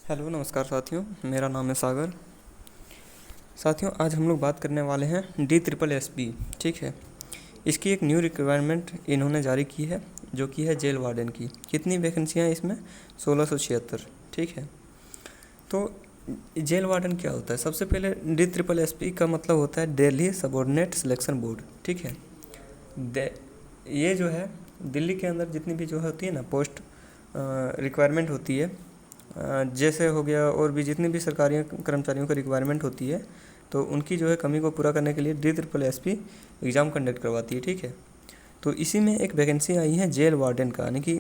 Hello नमस्कार साथियों, मेरा नाम है सागर। साथियों, आज हम लोग बात करने वाले हैं DSSB। ठीक है, इसकी एक न्यू रिक्वायरमेंट इन्होंने जारी की है, जो कि है जेल वार्डन की। कितनी वैकेंसियाँ हैं इसमें? 1676। ठीक है, तो जेल वार्डन क्या होता है? सबसे पहले DSSB का मतलब होता है दिल्ली सबऑर्डिनेट सिलेक्शन बोर्ड। ठीक है, ये जो है दिल्ली के अंदर जितनी भी जो होती है ना पोस्ट रिक्वायरमेंट होती है, जैसे हो गया और भी जितनी भी सरकारी कर्मचारियों की रिक्वायरमेंट होती है, तो उनकी जो है कमी को पूरा करने के लिए DSSB एग्ज़ाम कंडक्ट करवाती है। ठीक है, तो इसी में एक वैकेंसी आई है जेल वार्डन का, यानी कि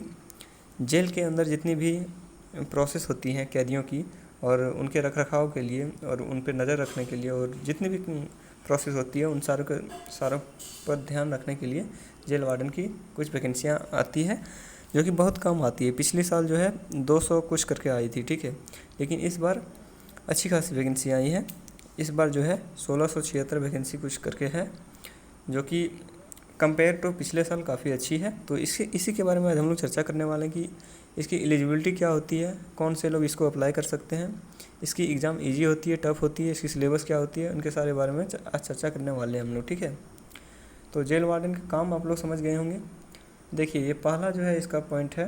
जेल के अंदर जितनी भी प्रोसेस होती हैं कैदियों की, और उनके रख रखाव के लिए और उन पर नज़र रखने के लिए, और जितनी भी प्रोसेस होती है उन सारों पर ध्यान रखने के लिए जेल वार्डन की कुछ वैकेंसियाँ आती है, जो कि बहुत कम आती है। पिछले साल जो है 200 कुछ करके आई थी। ठीक है, लेकिन इस बार अच्छी खासी वैकेंसी आई है। इस बार जो है 1676 वैकेंसी कुछ करके है, जो कि कंपेयर टू पिछले साल काफ़ी अच्छी है। तो इसी के बारे में आज हम लोग चर्चा करने वाले हैं कि इसकी एलिजिबिलिटी क्या होती है, कौन से लोग इसको अप्लाई कर सकते हैं, इसकी एग्ज़ाम ईजी होती है, टफ़ होती है, इसकी सिलेबस क्या होती है, उनके सारे बारे में आज चर्चा करने वाले हैं हम लोग। ठीक है, तो जेल वार्डन का काम आप लोग समझ गए होंगे। देखिए, ये पहला जो है इसका पॉइंट है,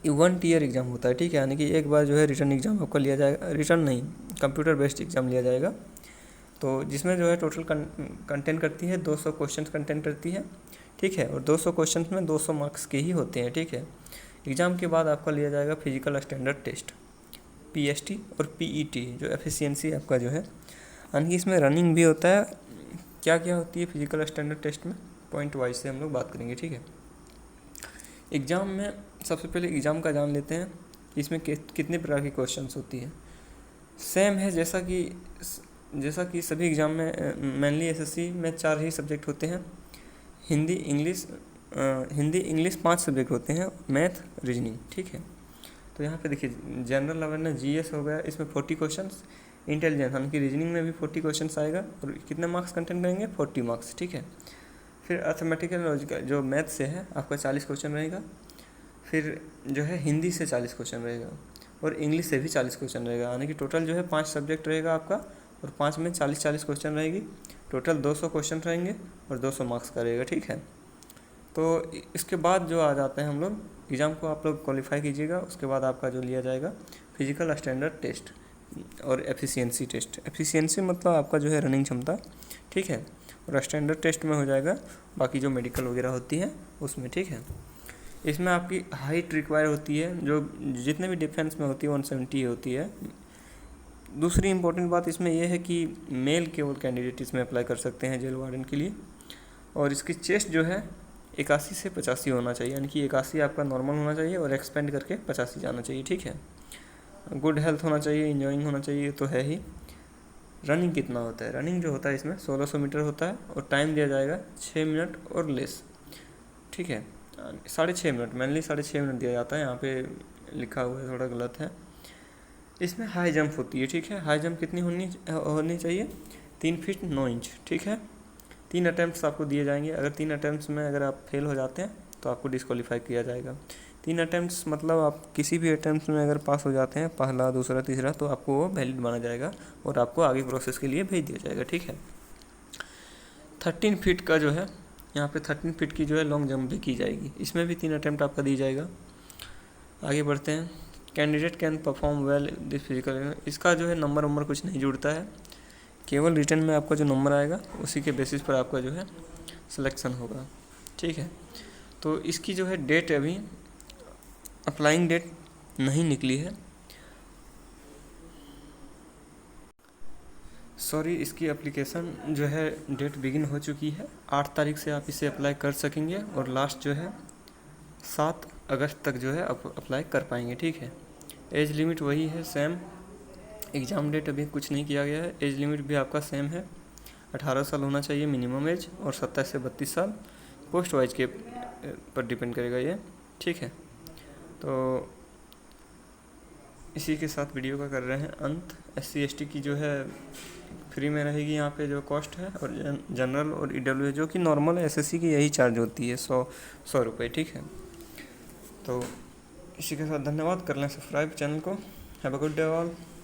ये 1 ईयर एग्ज़ाम होता है। ठीक है, यानी कि एक बार जो है रिटर्न एग्ज़ाम आपका लिया जाएगा, रिटर्न नहीं, कंप्यूटर बेस्ड एग्ज़ाम लिया जाएगा। तो जिसमें जो है टोटल कंटेंट करती है 200 क्वेश्चन कंटेंट करती है। ठीक है, और 200 क्वेश्चन में 200 मार्क्स के ही होते हैं। ठीक है, एग्ज़ाम के बाद आपका लिया जाएगा फिजिकल स्टैंडर्ड टेस्ट, PST और PET, जो एफिशिएंसी आपका जो है, यानी कि इसमें रनिंग भी होता है। क्या क्या होती है फिजिकल स्टैंडर्ड टेस्ट में, पॉइंट वाइज से हम लोग बात करेंगे। ठीक है, एग्ज़ाम में सबसे पहले एग्ज़ाम का जान लेते हैं, इसमें कितने प्रकार की क्वेश्चंस होती है। सेम है जैसा कि सभी एग्ज़ाम में, मेनली SSC में 4 ही सब्जेक्ट होते हैं, हिंदी इंग्लिश 5 सब्जेक्ट होते हैं, मैथ, रीजनिंग। ठीक है, तो यहाँ पे देखिए जनरल अवेयरनेस GS हो गया, इसमें 40 क्वेश्चंस, इंटेलिजेंस यानी कि रीजनिंग में भी 40 क्वेश्चंस आएगा, और कितने मार्क्स कंटेंट करेंगे? 40 मार्क्स। ठीक है, फिर अर्थमेटिकल लॉजिकल जो मैथ से है आपका 40 क्वेश्चन रहेगा, फिर जो है हिंदी से 40 क्वेश्चन रहेगा, और इंग्लिश से भी 40 क्वेश्चन रहेगा, यानी कि टोटल जो है 5 सब्जेक्ट रहेगा आपका, और 5 में 40-40 क्वेश्चन रहेगी, टोटल 200 क्वेश्चन रहेंगे और 200 मार्क्स का रहेगा। ठीक है, तो इसके बाद जो आ जाते हैं हम लोग एग्ज़ाम को, आप लोग क्वालिफाई कीजिएगा, उसके बाद आपका जो लिया जाएगा फिजिकल स्टैंडर्ड टेस्ट और एफिशिएंसी टेस्ट। एफिशिएंसी मतलब आपका जो है रनिंग क्षमता। ठीक है, और स्टैंडर्ड टेस्ट में हो जाएगा बाकी जो मेडिकल वगैरह होती है उसमें। ठीक है, इसमें आपकी हाइट रिक्वायर होती है, जो जितने भी डिफेंस में होती है 170 होती है। दूसरी इंपॉर्टेंट बात इसमें यह है कि मेल केवल कैंडिडेट इसमें अप्लाई कर सकते हैं जेल वार्डन के लिए, और इसकी चेस्ट जो है 81 से 85 होना चाहिए, यानी कि 81 आपका नॉर्मल होना चाहिए और एक्सपेंड करके 85 जाना चाहिए। ठीक है, गुड हेल्थ होना चाहिए, इंजॉइंग होना चाहिए, तो है ही। रनिंग कितना होता है? रनिंग जो होता है इसमें 1600 मीटर होता है, और टाइम दिया जाएगा 6 मिनट और लेस। ठीक है, 6.5 मिनट, मेनली 6.5 मिनट दिया जाता है, यहाँ पे लिखा हुआ है थोड़ा गलत है। इसमें हाई जंप होती है। ठीक है, हाई जंप कितनी होनी चाहिए? 3 फीट 9 इंच। ठीक है, 3 अटैम्प्ट्स आपको दिए जाएंगे, अगर 3 अटैम्प्ट्स में अगर आप फेल हो जाते हैं तो आपको डिस्क्वालीफाई किया जाएगा। 3 अटैम्प्ट्स मतलब आप किसी भी अटैम्प्ट में अगर पास हो जाते हैं, पहला, दूसरा, तीसरा, तो आपको वो वैलिड माना जाएगा और आपको आगे प्रोसेस के लिए भेज दिया जाएगा। ठीक है, 13 फीट का जो है, यहाँ पे 13 फीट की जो है लॉन्ग जंप भी की जाएगी, इसमें भी 3 अटैम्प्ट आपका दी जाएगा। आगे बढ़ते हैं, candidate can perform well this physical, इसका जो है नंबर कुछ नहीं जुड़ता है, केवल रिटर्न में आपका जो नंबर आएगा उसी के बेसिस पर आपका जो है सिलेक्शन होगा। ठीक है, तो इसकी जो है डेट अभी अप्लाइंग डेट नहीं निकली है, सॉरी, इसकी एप्लीकेशन जो है डेट बिगिन हो चुकी है। 8 तारीख से आप इसे अप्लाई कर सकेंगे, और लास्ट जो है 7 अगस्त तक जो है अप्लाई कर पाएंगे। ठीक है, एज लिमिट वही है सेम, एग्ज़ाम डेट अभी कुछ नहीं किया गया है, एज लिमिट भी आपका सेम है, 18 साल होना चाहिए मिनिमम एज, और 27 से 32 साल, पोस्ट वाइज के पर डिपेंड करेगा ये। ठीक है, तो इसी के साथ वीडियो का कर रहे हैं अंत। SC ST की जो है फ्री में रहेगी यहाँ पे जो कॉस्ट है, और जनरल और EWS जो कि नॉर्मल SSC की यही चार्ज होती है, 100 रुपये। ठीक है, तो इसी के साथ धन्यवाद, कर लें सब्सक्राइब चैनल को, have a good day all.